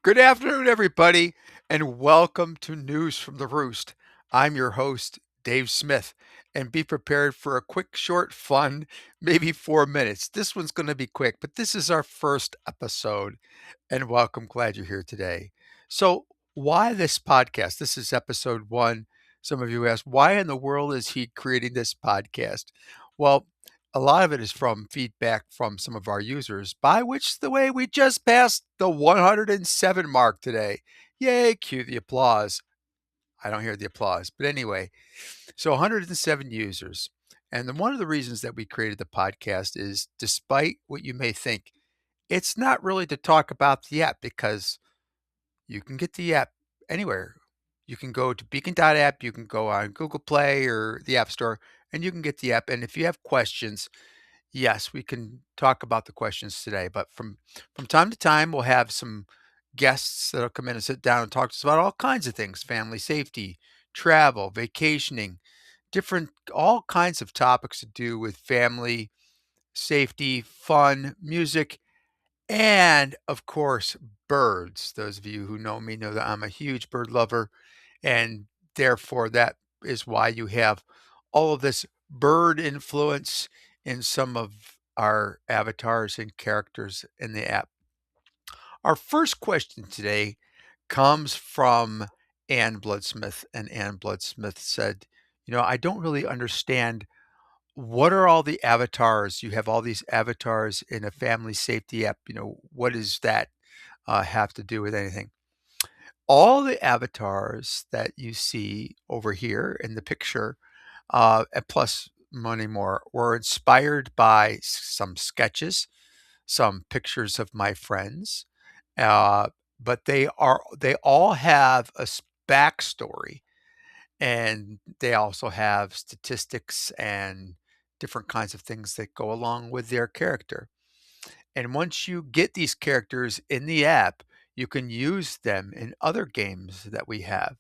Good afternoon, everybody, and welcome to News from the Roost. I'm your host, Dave Smith, and be prepared for a quick, short, fun, maybe 4 minutes. This one's going to be quick, but this is our first episode, and welcome. Glad you're here today. So, why this podcast? This is episode one. Some of you asked, why in the world is he creating this podcast? Well, a lot of it is from feedback from some of our users, by which the way we just passed the 107 mark today. Yay, cue the applause. I don't hear the applause. But anyway, so 107 users. And then one of the reasons that we created the podcast is despite what you may think, it's not really to talk about the app because you can get the app anywhere. You can go to beacon.app, you can go on Google Play or the App Store, and you can get the app. And if you have questions, yes, we can talk about the questions today, but from time to time, we'll have some guests that'll come in and sit down and talk to us about all kinds of things: family safety, travel, vacationing, different all kinds of topics to do with family safety, fun, music, and of course, birds. Those of you who know me know that I'm a huge bird lover, and therefore that is why you have all of this bird influence in some of our avatars and characters in the app. Our first question today comes from Ann Bloodsmith, and Ann Bloodsmith said, I don't really understand what are all the avatars? You have all these avatars in a family safety app. What does that have to do with anything? All the avatars that you see over here in the picture, and plus many more, were inspired by some sketches, some pictures of my friends, uh, but they all have a backstory, and they also have statistics and different kinds of things that go along with their character. And once you get these characters in the app, you can use them in other games that we have.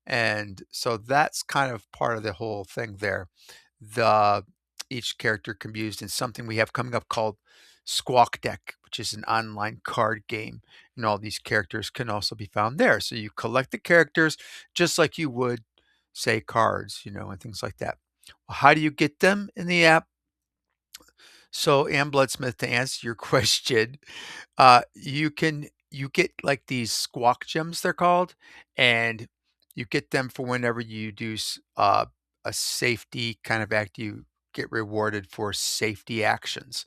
And so that's kind of part of the whole thing there. The Each character can be used in something we have coming up called Squawk Deck, which is an online card game. And all these characters can also be found there. So you collect the characters just like you would, say, cards, and things like that. Well, how do you get them in the app? So, Ann Bloodsmith, to answer your question, you get like these squawk gems, they're called, and you get them for whenever you do a safety kind of act. You get rewarded for safety actions.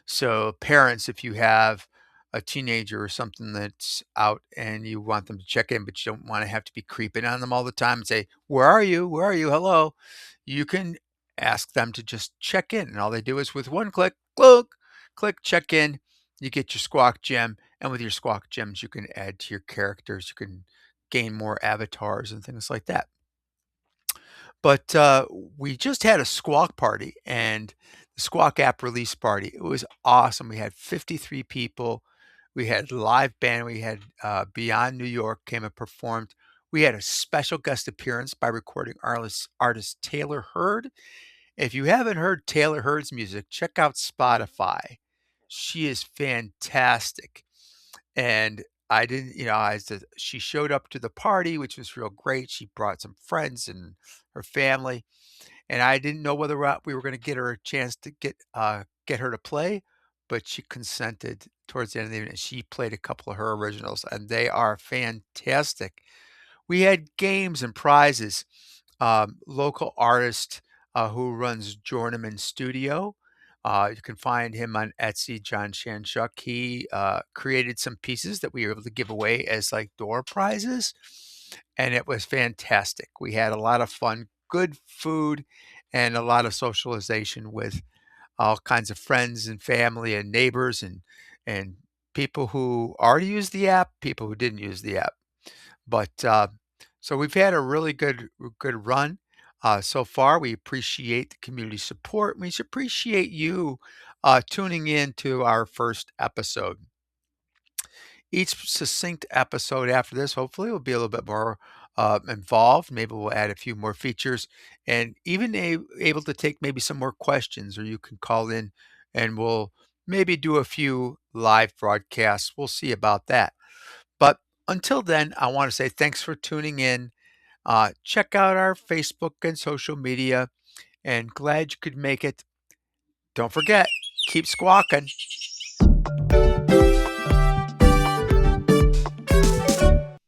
So, parents, if you have a teenager or something that's out and you want them to check in, but you don't want to have to be creeping on them all the time and say, "Where are you? Where are you? Hello." You can ask them to just check in. And all they do is with one click, click, click, check in. You get your squawk gem. And with your squawk gems, you can add to your characters. You can gain more avatars and things like that. But, we just had a Squawk party and the Squawk app release party. It was awesome. We had 53 people. We had live band. We had, Beyond New York came and performed. We had a special guest appearance by recording artist Taylor Hurd. If you haven't heard Taylor Hurd's music, check out Spotify. She is fantastic. And I didn't, she showed up to the party, which was real great. She brought some friends and her family, and I didn't know whether or not we were going to get her a chance to get her to play, but she consented towards the end of the evening. She played a couple of her originals, and they are fantastic. We had games and prizes. Local artist who runs Jornaman Studio. You can find him on Etsy, John Shanchuk. He created some pieces that we were able to give away as like door prizes, and it was fantastic. We had a lot of fun, good food, and a lot of socialization with all kinds of friends and family and neighbors and people who already used the app, people who didn't use the app. But so we've had a really good run so far. We appreciate the community support. We appreciate you tuning in to our first episode. Each succinct episode after this, hopefully, will be a little bit more involved. Maybe we'll add a few more features and even able to take maybe some more questions, or you can call in and we'll maybe do a few live broadcasts. We'll see about that. But until then, I want to say thanks for tuning in. Check out our Facebook and social media, and glad you could make it. Don't forget, keep squawking.